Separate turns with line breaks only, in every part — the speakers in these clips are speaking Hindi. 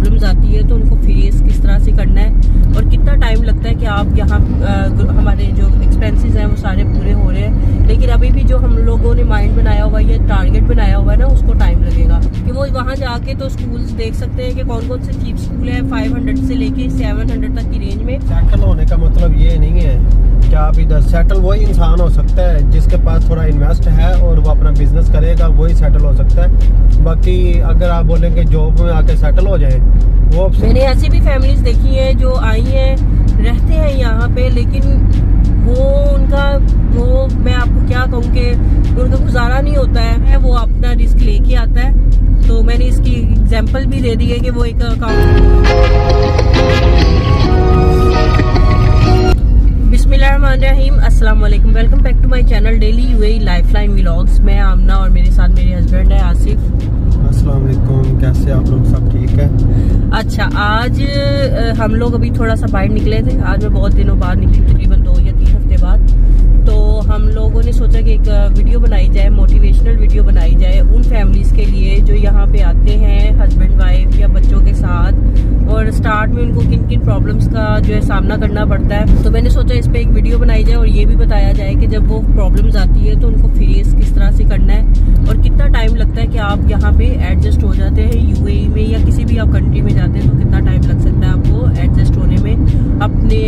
प्रॉब्लम्स आती है तो उनको फेस किस तरह से करना है और कितना टाइम लगता है कि आप यहाँ हमारे जो एक्सपेंसेस हैं वो सारे पूरे हो रहे हैं। लेकिन अभी भी जो हम लोगों ने माइंड बनाया हुआ है या टारगेट बनाया हुआ है ना, उसको टाइम लगेगा कि वो वहाँ जाके तो स्कूल्स देख सकते हैं कि कौन कौन से चीप स्कूल है 500 से लेके 700 तक की रेंज में।
सेटल होने का मतलब ये नहीं है कि आप इधर सेटल वही इंसान हो सकता है जिसके पास थोड़ा इन्वेस्ट है और वो अपना बिजनेस करेगा, वही सेटल हो सकता है। बाकी अगर आप बोलेंगे जॉब में आके सेटल हो जाए, वो
मैंने ऐसी भी फैमिलीज देखी हैं जो आई हैं, रहते हैं यहाँ पे, लेकिन वो मैं आपको क्या कहूँ कि उनका गुजारा नहीं होता है, वो अपना रिस्क लेके आता है। तो मैंने इसकी एग्जांपल भी दे दी है कि वो एक बिस्मिल्लाहिर्रहमानिर्रहीम, अस्सलाम वालेकुम, welcome back to my channel daily UAE lifeline vlogs. मैं आमना और मेरे साथ मेरे हस्बैंड है आसिफ।
अस्सलाम वालेकुम, कैसे आप लोग? सब ठीक है?
अच्छा, आज हम लोग अभी थोड़ा सा बाहर निकले थे। आज मैं बहुत दिनों बाद निकली, तकरीबन 2 या 3 हफ्ते बाद। तो हम लोगों ने सोचा कि एक वीडियो बनाई जाए, मोटिवेशनल वीडियो बनाई जाए उन फैमिलीज़ के लिए जो यहाँ पे आते हैं हस्बैंड वाइफ या बच्चों के साथ, और स्टार्ट में उनको किन किन प्रॉब्लम्स का जो है सामना करना पड़ता है। तो मैंने सोचा इस पर एक वीडियो बनाई जाए और ये भी बताया जाए कि जब वो प्रॉब्लम्स आती है तो उनको फेस किस तरह से करना है और कितना टाइम लगता है कि आप यहाँ पे एडजस्ट हो जाते हैं यूएई में या किसी भी आप कंट्री में जाते हैं तो कितना टाइम लग सकता है आपको एडजस्ट होने में अपने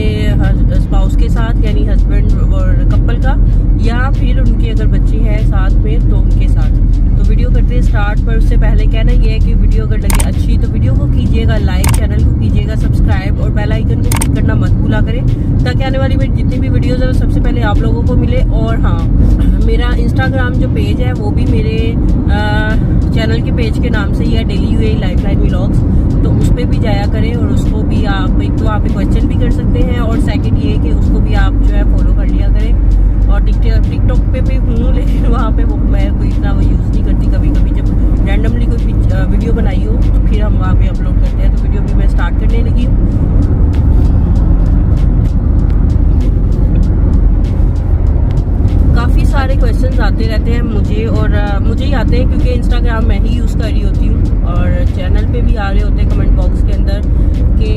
स्पाउस के साथ, यानी हस्बैंड और कपल का, या फिर उनके अगर बच्चे हैं साथ में तो उनके साथ। तो वीडियो करते हैं स्टार्ट, पर उससे पहले कहना यह है कि वीडियो अगर लगे अच्छी तो वीडियो को कीजिएगा लाइक, चैनल को कीजिएगा सब्सक्राइब और बेल आइकन को क्लिक करना मत भूला करें ताकि आने वाली मेरी जितनी भी वीडियोज़ है वो सबसे पहले आप लोगों को मिले। और हाँ, मेरा इंस्टाग्राम जो पेज है वो भी मेरे चैनल के पेज के नाम से ही है, डेली यूएई लाइफलाइन व्लॉग्स। तो उस पर भी जाया करें और उसको भी आप एक तो वहाँ पे क्वेश्चन भी कर सकते हैं और सेकंड ये कि उसको भी आप जो है फॉलो कर लिया करें। और टिकटॉक पे भी हूँ लेकिन वहाँ पे वो मैं कोई इतना वो यूज़ नहीं करती। कभी कभी जब रैंडमली कोई वीडियो बनाई हो तो फिर हम वहाँ पे अपलोड करते हैं। तो वीडियो भी मैं स्टार्ट करने लगी हूँ। काफ़ी सारे क्वेश्चंस आते रहते हैं मुझे, और मुझे ही आते हैं क्योंकि इंस्टाग्राम मैं ही यूज़ कर रही होती हूँ और चैनल पे भी आ रहे होते हैं कमेंट बॉक्स के अंदर कि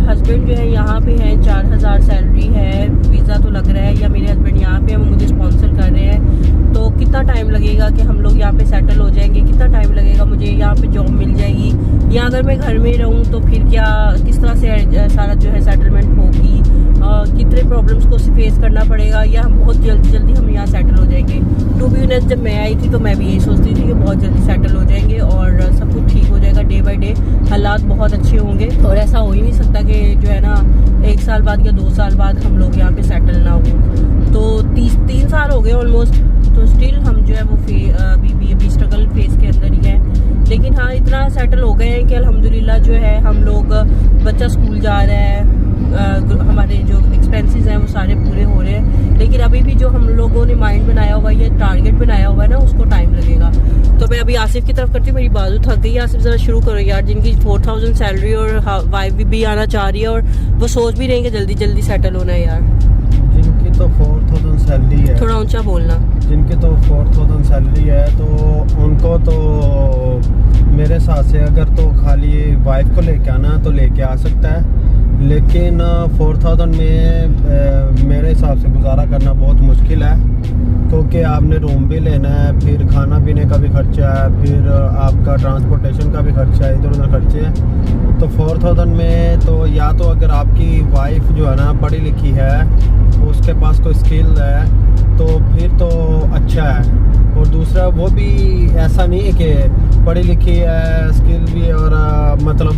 हस्बैंड जो है यहाँ पे हैं, 4000 सैलरी है, वीज़ा तो लग रहा है, या मेरे हस्बैंड यहाँ पे हैं वो मुझे स्पॉन्सर कर रहे हैं, तो कितना टाइम लगेगा कि हम लोग यहाँ पे सेटल हो जाएंगे, कितना टाइम लगेगा मुझे यहाँ पे जॉब मिल जाएगी, या अगर मैं घर में रहूँ तो फिर क्या किस तरह से सारा जो है सेटलमेंट होगी, कितने प्रॉब्लम्स को फेस करना पड़ेगा, या हम बहुत जल्दी हम यहाँ सेटल हो जाएंगे। टू बी ऑनेस्ट, जब मैं आई थी तो मैं भी यही सोचती थी कि बहुत जल्दी सेटल हो जाएंगे और सब कुछ ठीक हो जाएगा, डे बाय डे हालात बहुत अच्छे होंगे। और ऐसा हो ही नहीं सकता कि जो है ना 1 साल बाद या 2 साल बाद हम लोग यहाँ पे सेटल ना हो। तो 3 साल हो गए ऑलमोस्ट, तो स्टिल हम जो है वो अभी स्ट्रगल फेस के अंदर ही है। लेकिन हाँ, इतना सेटल हो गए हैं कि अल्हम्दुलिल्लाह जो है हम लोग, बच्चा स्कूल जा रहा है, हमारे जो एक्सपेंसेस हैं वो सारे पूरे हो रहे हैं। लेकिन अभी भी जो हम लोगों ने माइंड बनाया हुआ है या टारगेट बनाया हुआ है ना, उसको टाइम लगेगा। तो मैं अभी आसिफ की तरफ करती हूँ, मेरी बाजू थक गई। आसिफ ज़रा शुरू करो यार। जिनकी 4000 सैलरी और वाइफ भी आना चाह रही है और वो सोच भी रही है कि जल्दी जल्दी सेटल होना है यार।
जिनकी तो 4000 सैलरी है,
थोड़ा ऊंचा बोलना, जिनकी
तो 4000 सैलरी है तो उनको तो मेरे साथ से अगर तो खाली वाइफ को लेके आना तो लेके आ सकता है, लेकिन 4000 में मेरे हिसाब से गुजारा करना बहुत मुश्किल है, क्योंकि आपने रूम भी लेना है, फिर खाना पीने का भी खर्चा है, फिर आपका ट्रांसपोर्टेशन का भी खर्चा है, इधर उधर खर्चे हैं। तो 4000 में तो या तो अगर आपकी वाइफ जो है ना पढ़ी लिखी है, उसके पास कोई स्किल है तो फिर तो अच्छा है, और दूसरा वो भी ऐसा नहीं है कि पढ़ी लिखी है, स्किल भी, और मतलब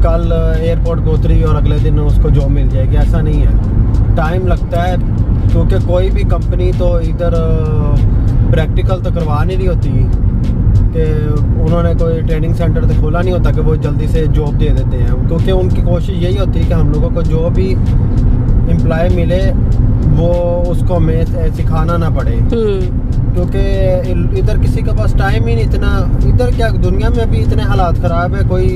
कल एयरपोर्ट को उतरी और अगले दिन उसको जॉब मिल जाएगी, ऐसा नहीं है। टाइम लगता है क्योंकि कोई भी कंपनी तो इधर प्रैक्टिकल तो करवा नहीं रही होती कि उन्होंने कोई ट्रेनिंग सेंटर तो खोला नहीं होता कि वो जल्दी से जॉब दे देते हैं, क्योंकि उनकी कोशिश यही होती है कि हम लोगों को जो भी एम्प्लॉय मिले वो उसको हमें सिखाना ना पड़े, क्योंकि इधर किसी के पास टाइम ही नहीं इतना। इधर क्या दुनिया में अभी इतने हालात ख़राब है, कोई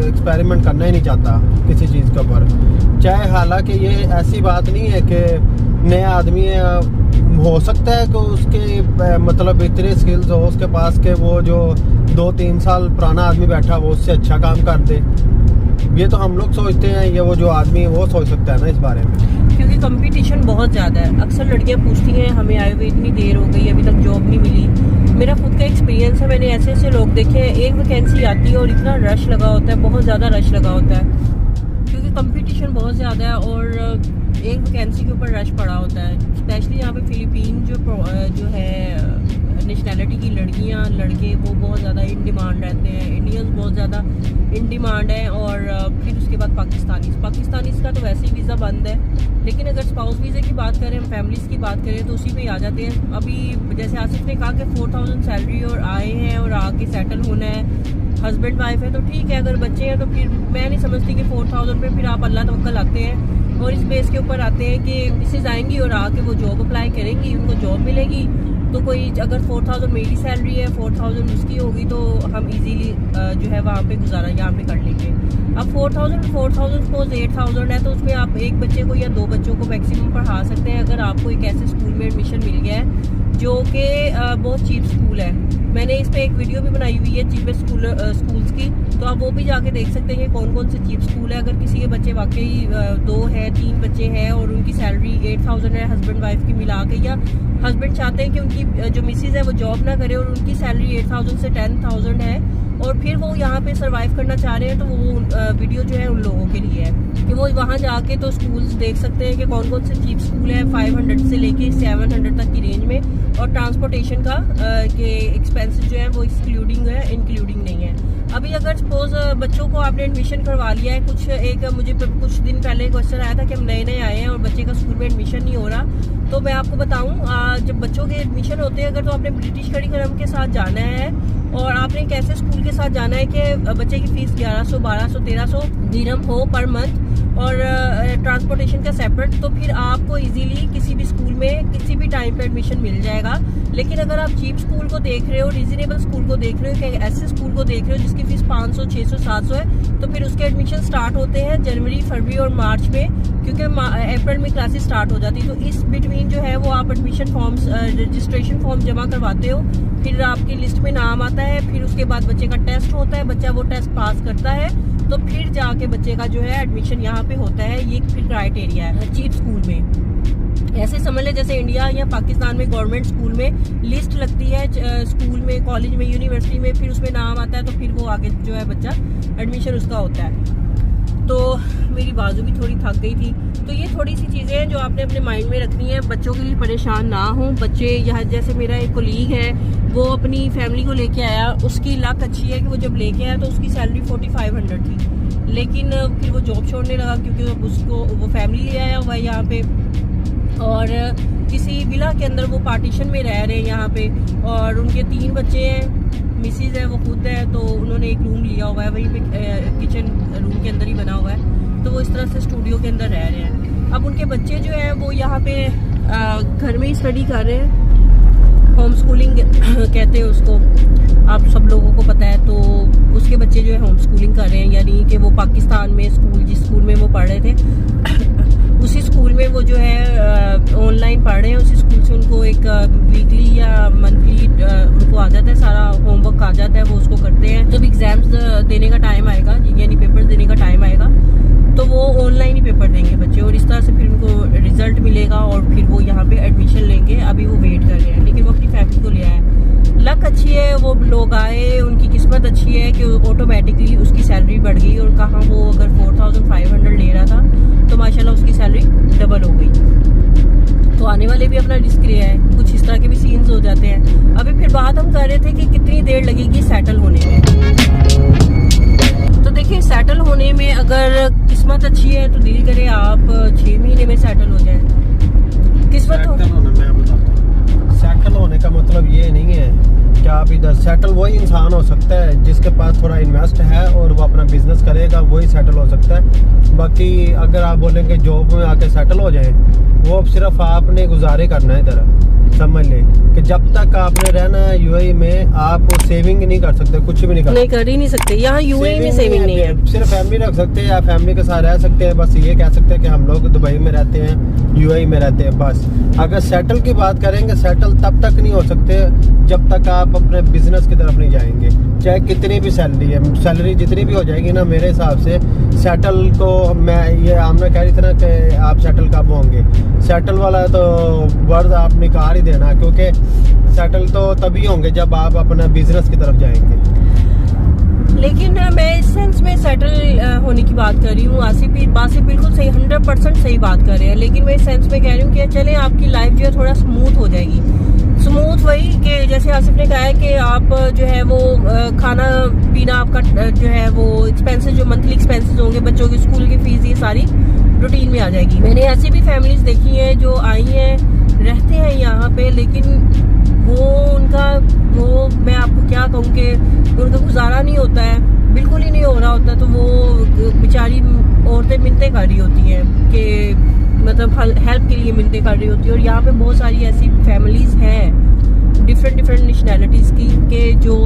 एक्सपेरिमेंट करना ही नहीं चाहता किसी चीज़ के ऊपर। चाहे हालांकि ये ऐसी बात नहीं है कि नया आदमी है, हो सकता है कि उसके मतलब इतने स्किल्स हो उसके पास के वो जो 2-3 साल पुराना आदमी बैठा वो उससे अच्छा काम कर दे। ये तो हम लोग सोचते हैं, ये वो जो आदमी है वो सोच सकता है ना इस बारे में,
क्योंकि कंपटीशन बहुत ज़्यादा है। अक्सर लड़कियां पूछती हैं हमें आए हुए इतनी देर हो गई अभी तक जॉब नहीं मिली। मेरा खुद का एक्सपीरियंस है, मैंने ऐसे ऐसे लोग देखे हैं, एक वैकेंसी आती है और इतना रश लगा होता है, बहुत ज़्यादा रश लगा होता है, क्योंकि कंपटीशन बहुत ज़्यादा है और एक वैकेंसी के ऊपर रश पड़ा होता है। स्पेशली यहाँ पे फिलीपीन जो है नेशनैलिटी की लड़कियाँ लड़के वो बहुत ज़्यादा इन डिमांड रहते हैं, इंडियंस बहुत ज़्यादा इन डिमांड है। और फिर उसके बाद पाकिस्तानीज़ का तो वैसे ही वीज़ा बंद है, लेकिन अगर स्पाउस वीज़े की बात करें, हम फैमिलीज़ की बात करें तो उसी पे आ जाते हैं। अभी जैसे आसिफ ने कहा कि 4000 सैलरी और आए हैं और आके सेटल होना है, हस्बैंड वाइफ है तो ठीक है, अगर बच्चे हैं तो फिर मैं नहीं समझती कि 4000 पे फिर आप अल्लाह तवक्कल आते हैं और इस बेस के ऊपर आते हैं कि मिसेज आएंगी और आके वो जॉब अप्लाई करेंगी, उनको जॉब मिलेगी। तो कोई अगर 4000 मेरी सैलरी है, 4000 उसकी होगी तो हम इजीली जो है वहाँ पे गुजारा यहाँ पे कर लेंगे। अब 4000 सपोज 8000 है तो उसमें आप एक बच्चे को या 2 बच्चों को मैक्सिमम पढ़ा सकते हैं, अगर आपको एक ऐसे स्कूल में एडमिशन मिल गया है जो कि बहुत चीप स्कूल है। मैंने इस पे एक वीडियो भी बनाई हुई है चीपेस्ट स्कूल्स की, तो आप वो भी जाके देख सकते हैं कि कौन कौन से चीप स्कूल है। अगर किसी के बच्चे वाकई 2 है 3 बच्चे हैं और उनकी सैलरी 8000 है हस्बैंड वाइफ की मिला के, या हस्बैंड चाहते हैं कि उनकी जो मिसेज है वो जॉब ना करे और उनकी सैलरी 8000 से 10000 है और फिर वो यहाँ पे सरवाइव करना चाह रहे हैं, तो वो वीडियो जो है उन लोगों के लिए है कि वो वहाँ जाके तो स्कूल्स देख सकते हैं कि कौन कौन से चीप स्कूल है 500 से लेके 700 तक की रेंज में, और ट्रांसपोर्टेशन का के एक्सपेंसेस जो है वो एक्सक्लूडिंग है, इंक्लूडिंग नहीं है। अभी अगर सपोज बच्चों को आपने एडमिशन करवा लिया है, मुझे कुछ दिन पहले क्वेश्चन आया था कि हम नए आए हैं और बच्चे का स्कूल में एडमिशन नहीं हो रहा, तो मैं आपको बताऊं जब बच्चों के एडमिशन होते हैं अगर तो आपने ब्रिटिश करिकुलम के साथ जाना है और आपने एक ऐसे स्कूल के साथ जाना है कि बच्चे की फीस 1100, 1200, 1300 दिरहम हो पर मंथ और ट्रांसपोर्टेशन का सेपरेट, तो फिर आपको इजीली किसी भी स्कूल में किसी भी टाइम पे एडमिशन मिल जाएगा। लेकिन अगर आप चीप स्कूल को देख रहे हो, रीजनेबल स्कूल को देख रहे हो, कि ऐसे स्कूल को देख रहे हो जिसकी फीस 500, 600, 700 है, तो फिर उसके एडमिशन स्टार्ट होते हैं जनवरी, फरवरी और मार्च में, क्योंकि अप्रैल में क्लासेस स्टार्ट हो जाती है। तो इस बिटवीन जो है वो आप एडमिशन फॉर्म्स रजिस्ट्रेशन फॉर्म जमा करवाते हो, फिर आपकी लिस्ट में नाम आता है, फिर उसके बाद बच्चे का टेस्ट होता है, बच्चा वो टेस्ट पास करता है तो फिर जाके बच्चे का जो है एडमिशन यहाँ पे होता है। ये फिर क्राइटेरिया है चीप स्कूल में। ऐसे समझ ले जैसे इंडिया या पाकिस्तान में गवर्नमेंट स्कूल में लिस्ट लगती है, स्कूल में, कॉलेज में, यूनिवर्सिटी में, फिर उसमें नाम आता है तो फिर वो आगे जो है बच्चा एडमिशन उसका होता है। तो मेरी बाजू भी थोड़ी थक गई थी, तो ये थोड़ी सी चीज़ें हैं जो आपने अपने माइंड में रखनी है, बच्चों के लिए परेशान ना हो। बच्चे यहाँ जैसे मेरा एक कोलीग है वो अपनी फैमिली को लेके आया, उसकी लक अच्छी है कि वो जब लेके आया तो उसकी सैलरी 4500 थी, लेकिन फिर वो जॉब छोड़ने लगा क्योंकि उसको वो फैमिली ले आया हुआ है यहाँ पे और किसी विला के अंदर वो पार्टीशन में रह रहे हैं यहाँ पे, और उनके 3 बच्चे हैं, मिसेज है, वो खुद है, तो उन्होंने एक रूम लिया हुआ है वहीं पे किचन रूम के अंदर ही बना हुआ है, तो वो इस तरह से स्टूडियो के अंदर रह रहे हैं। अब उनके बच्चे जो हैं वो यहाँ पे घर में ही स्टडी कर रहे हैं, होम स्कूलिंग कहते हैं उसको, आप सब लोगों को पता है। तो उसके बच्चे जो है होम स्कूलिंग कर रहे हैं, यानी कि वो पाकिस्तान में जिस स्कूल में वो पढ़ रहे थे उसी स्कूल में वो जो है ऑनलाइन पढ़ रहे हैं। उसी स्कूल से उनको एक वीकली या मंथली उनको आ जाता है, सारा होमवर्क आ जाता है, वो उसको करते हैं। जब एग्जाम्स देने का टाइम आएगा यानी पेपर्स देने का टाइम आएगा तो वो ऑनलाइन ही पेपर देंगे बच्चे, और इस तरह से फिर उनको रिजल्ट मिलेगा और फिर वो यहाँ पे एडमिशन लेंगे। अभी वो वेट कर रहे हैं, लेकिन वो अपनी फैमिली को ले आए। लक अच्छी है, वो लोग आए, उनकी किस्मत अच्छी है कि ऑटोमेटिकली उसकी सैलरी बढ़ गई, और कहाँ वो अगर 4500 ले रहा था तो माशाल्लाह उसकी सैलरी डबल हो गई। तो आने वाले भी अपना रिस्क लिया है, कुछ इस तरह के भी सीन्स हो जाते हैं। अभी फिर बात हम कर रहे थे कि कितनी देर लगेगी सेटल होने में। तो देखिए, सेटल होने में अगर किस्मत अच्छी है तो दिल करे आप 6 महीने में सेटल हो जाए। किस्मत
सेटल होने का मतलब ये नहीं है कि आप इधर सेटल, वही इंसान हो सकता है जिसके पास थोड़ा इन्वेस्ट है और वो अपना बिजनेस करेगा, वही सेटल हो सकता है। बाकी अगर आप बोलेंगे जॉब में आके सेटल हो जाए, वो अब सिर्फ आपने गुजारे करना है इधर। समझ ले कि जब तक आपने रहना है यूएई में, आप सेविंग नहीं कर सकते, कुछ भी नहीं
कर ही नहीं सकते। यहाँ यूएई में सेविंग नहीं है।
सिर्फ फैमिली रख सकते हैं या फैमिली के साथ रह सकते हैं, बस ये कह सकते हैं कि हम लोग दुबई में रहते हैं, यूएई में रहते हैं, बस। अगर सेटल की बात करेंगे, सेटल तब तक नहीं हो सकते जब तक आप अपने बिजनेस की तरफ नहीं जाएंगे, चाहे कितनी भी सैलरी है, सैलरी जितनी भी हो जाएगी ना, मेरे हिसाब से सेटल को, मैं ये आमना कह रही थी ना कि आप सेटल कब होंगे, सेटल वाला तो वर्ड आप निकाल ही देना, क्योंकि सेटल तो तभी होंगे जब आप अपना बिजनेस की तरफ जाएंगे।
लेकिन मैं इस सेंस में सेटल होने की बात कर रही हूँ। आसिफ बिल्कुल सही, 100% सही बात कर रहे हैं, लेकिन मैं इस सेंस में कह रही हूँ कि चले आपकी लाइफ जो है थोड़ा स्मूथ हो जाएगी। स्मूथ वही कि जैसे आसिफ ने कहा है कि आप जो है वो खाना पीना आपका जो है वो एक्सपेंसेस, जो मंथली एक्सपेंसेस होंगे, बच्चों की स्कूल की फीस, ये सारी रूटीन में आ जाएगी। मैंने ऐसी भी फैमिलीज देखी हैं जो आई हैं, रहते हैं यहाँ पे, लेकिन वो मैं आपको क्या कहूँ कि उनका गुजारा नहीं होता है, बिल्कुल ही नहीं हो रहा होता। तो वो बेचारी औरतें मिन्नतें कर रही होती हैं कि मतलब हेल्प के लिए मिन्नतें कर रही होती है। और यहाँ पे बहुत सारी ऐसी फैमिलीज हैं डिफरेंट नेशनैलिटीज की कि जो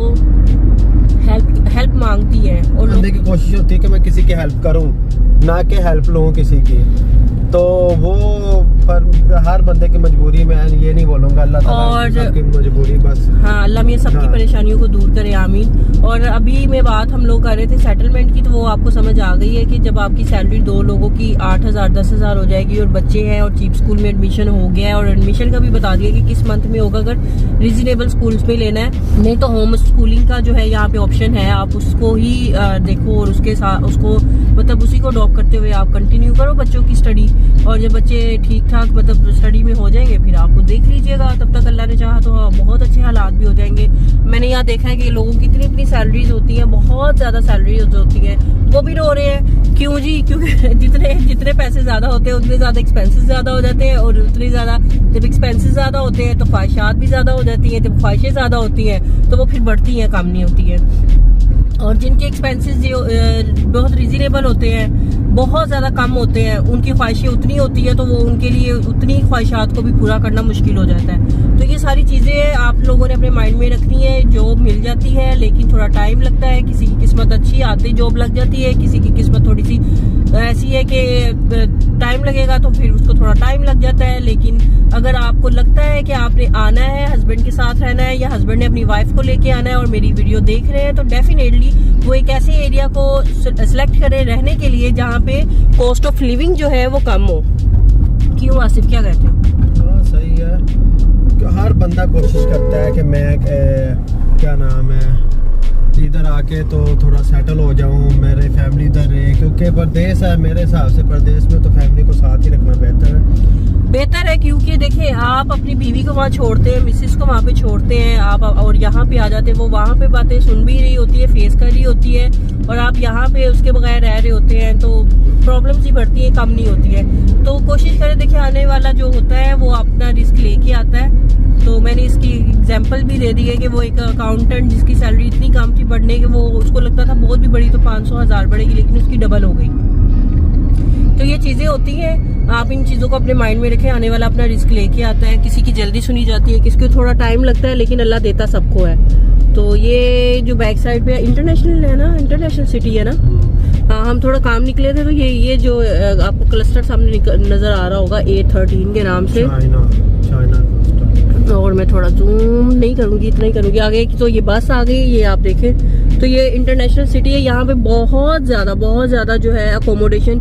हेल्प मांगती है, और
बंदे की कोशिश होती है कि मैं किसी की हेल्प करूं, ना कि हेल्प लूं किसी की। तो वो पर हर बंदे की मजबूरी, मैं ये नहीं बोलूंगा, अल्लाह ताला सबकी मजबूरी, बस।
हाँ, अल्लाह मियां सबकी परेशानियों को दूर करे, आमीन। और अभी में बात हम लोग कर रहे थे सेटलमेंट की, तो वो आपको समझ आ गई है कि जब आपकी सैलरी 2 लोगों की 8,000 10,000 हो जाएगी, और बच्चे हैं और चीप स्कूल में एडमिशन हो गया है, और एडमिशन का भी बता दिया कि किस मंथ में होगा, अगर रीजनेबल स्कूल्स में लेना है, नहीं तो होम स्कूलिंग का जो है यहाँ पे ऑप्शन है, आप उसको ही देखो, और उसके साथ उसको मतलब उसी को अडॉप्ट करते हुए आप कंटिन्यू करो बच्चों की स्टडी। और जब बच्चे ठीक ठाक मतलब स्टडी में हो जाएंगे, फिर आपको देख लीजिएगा, तब तक अल्लाह ने चाहा तो बहुत अच्छे हालात भी हो जाएंगे। मैंने यहाँ देखा है कि लोगों की इतनी सैलरीज होती हैं, बहुत ज्यादा सैलरीज होती हैं, वो भी रो रहे हैं। क्यों जी? क्योंकि जितने पैसे ज्यादा होते हैं उतने ज्यादा एक्सपेंसेस ज्यादा हो जाते हैं, और उतनी ज्यादा जब एक्सपेंसेस ज्यादा होते हैं तो ख्वाहिशात भी ज्यादा हो जाती हैं, जब ख्वाहिशें ज्यादा होती हैं तो वो फिर बढ़ती हैं, कम नहीं होती है। और जिनके एक्सपेंसेस जो बहुत रीजनेबल होते हैं, बहुत ज़्यादा कम होते हैं, उनकी ख्वाहिशें उतनी होती है, तो वो उनके लिए उतनी ख्वाहिशात को भी पूरा करना मुश्किल हो जाता है। तो ये सारी चीज़ें आप लोगों ने अपने माइंड में रखनी है। जॉब मिल जाती है लेकिन थोड़ा टाइम लगता है, किसी की किस्मत अच्छी आती जॉब लग जाती है, किसी की किस्मत थोड़ी सी ऐसी है कि टाइम लगेगा, तो फिर उसको थोड़ा टाइम लग जाता है। लेकिन अगर आपको लगता है कि आपने आना है, हस्बैंड के साथ रहना है, या हस्बैंड ने अपनी वाइफ को लेके आना है और मेरी वीडियो देख रहे हैं, तो डेफिनेटली वो एक ऐसे एरिया को सिलेक्ट करें रहने के लिए जहाँ पे कॉस्ट ऑफ लिविंग जो है वो कम हो। क्यों आसिफ, क्या कहते हो?
हाँ सही है। हर बंदा कोशिश करता है कि मैं क्या नाम है, इधर आके तो थोड़ा सेटल हो जाऊं, मेरी फैमिली इधर रहे, क्योंकि परदेश है, मेरे हिसाब से परदेश में तो फैमिली को साथ ही रखना बेहतर है।
क्योंकि देखिए, आप अपनी बीवी को वहाँ छोड़ते हैं, मिसेस को वहाँ पे छोड़ते हैं आप, और यहाँ पे आ जाते हैं, वो वहाँ पे बातें सुन भी रही होती है, फेस कर रही होती है, और आप यहाँ पे उसके बगैर रह रहे होते हैं, तो प्रॉब्लम्स ही बढ़ती है, कम नहीं होती है। तो कोशिश करें, देखिए आने वाला जो होता है वो अपना रिस्क लेके आता है। तो मैंने इसकी एग्जांपल भी दे दी है कि वो एक अकाउंटेंट जिसकी सैलरी इतनी कम थी बढ़ने के, वो उसको लगता था बहुत भी बड़ी तो 500,000 बढ़ेगी, लेकिन उसकी डबल हो गई। तो ये चीजें होती हैं, आप इन चीजों को अपने माइंड में रखें। आने वाला अपना रिस्क लेके आता है, किसी की जल्दी सुनी जाती है, किसी को थोड़ा टाइम लगता है, लेकिन अल्लाह देता सबको है। तो ये जो बैक साइड पे इंटरनेशनल है ना, इंटरनेशनल सिटी है ना, हाँ, हम थोड़ा काम निकले थे, तो ये जो आपको क्लस्टर सामने नजर आ रहा होगा A13 के नाम से,
चाइना।
और मैं थोड़ा जूम नहीं करूंगी, इतना ही करूंगी आगे। तो ये बस आ गई, ये आप देखें, तो ये इंटरनेशनल सिटी है। यहाँ पे बहुत ज्यादा जो है अकोमोडेशन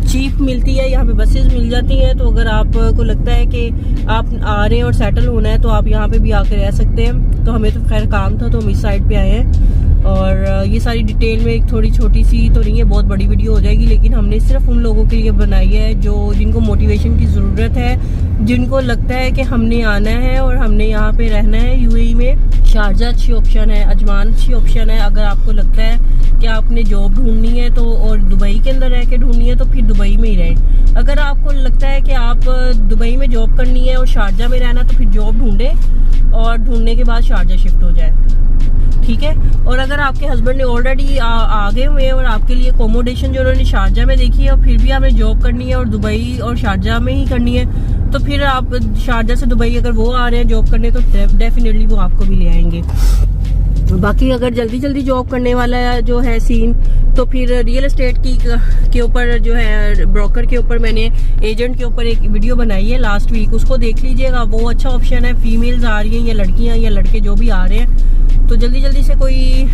चीप मिलती है, यहाँ पे बसेस मिल जाती हैं। तो अगर आपको लगता है कि आप आ रहे हैं और सेटल होना है, तो आप यहाँ पे भी आकर रह सकते हैं। तो हमें तो खैर काम था, तो हम इस साइड पे आए हैं। और ये सारी डिटेल में एक थोड़ी छोटी सी तो नहीं है, बहुत बड़ी वीडियो हो जाएगी, लेकिन हमने सिर्फ उन लोगों के लिए बनाई है जो जिनको मोटिवेशन की ज़रूरत है, जिनको लगता है कि हमने आना है और हमने यहाँ पे रहना है यूएई में। शारजा अच्छी ऑप्शन है, अजमान अच्छी ऑप्शन है। अगर आपको लगता है कि आपने जॉब ढूंढनी है तो, और दुबई के अंदर रह के ढूंढनी है, तो फिर दुबई में ही रहें। अगर आपको लगता है कि आप दुबई में जॉब करनी है और शारजा में रहना, तो फिर जॉब ढूंढे और ढूंढने के बाद शारजा शिफ्ट हो जाए, ठीक है। और अगर आपके हस्बैंड ने ऑलरेडी आ गए हुए हैं और आपके लिए अकोमोडेशन जो उन्होंने शारजा में देखी है और फिर भी हमें जॉब करनी है और दुबई और शारजा में ही करनी है, तो फिर आप शारजा से दुबई अगर वो आ रहे हैं जॉब करने तो डेफिनेटली वो आपको भी ले आएंगे। बाकी अगर जल्दी जल्दी जॉब करने वाला जो है सीन, तो फिर रियल एस्टेट के ऊपर जो है ब्रोकर के ऊपर मैंने एजेंट के ऊपर एक वीडियो बनाई है लास्ट वीक, उसको देख लीजिएगा। वो अच्छा ऑप्शन है। फीमेल्स आ रही हैं या लड़कियां या लड़के जो भी आ रहे हैं, तो जल्दी जल्दी से कोई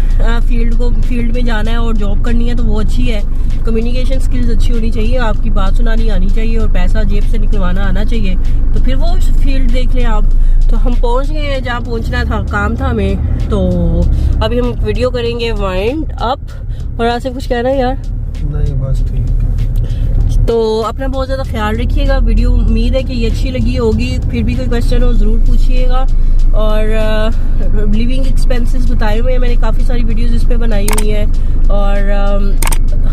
फील्ड में जाना है और जॉब करनी है तो वो अच्छी है। कम्युनिकेशन स्किल्स अच्छी होनी चाहिए, आपकी बात सुनानी आनी चाहिए और पैसा जेब से निकलवाना आना चाहिए, तो फिर वो फील्ड देख लें आप। तो हम पहुंच गए हैं जहाँ पहुंचना था, काम था हमें। तो अभी हम वीडियो करेंगे वाइंड अप। और आसिफ कुछ कहना है यार?
नहीं बस ठीक है।
तो अपना बहुत ज़्यादा ख्याल रखिएगा। वीडियो उम्मीद है कि ये अच्छी लगी होगी। फिर भी कोई क्वेश्चन हो ज़रूर पूछिएगा। और लिविंग एक्सपेंसेस बताए हुए हैं मैंने, काफ़ी सारी वीडियोस इस पे बनाई हुई हैं और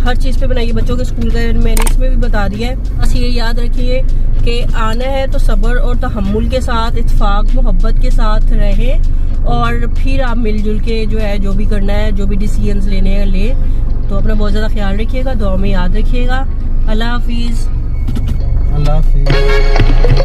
हर चीज़ पे बनाई है। बच्चों के स्कूल का मैंने इसमें भी बता दिया है। बस ये याद रखिए कि आना है तो सब्र और तहम्मुल के साथ, इत्तेफाक मोहब्बत के साथ रहें और फिर आप मिलजुल के जो है जो भी करना है, जो भी डिसीजंस लेने हैं ले। तो अपना बहुत ज़्यादा ख्याल रखिएगा, दुआ में याद रखिएगा। अल्लाह हाफिज़।
अल्लाह हाफिज़।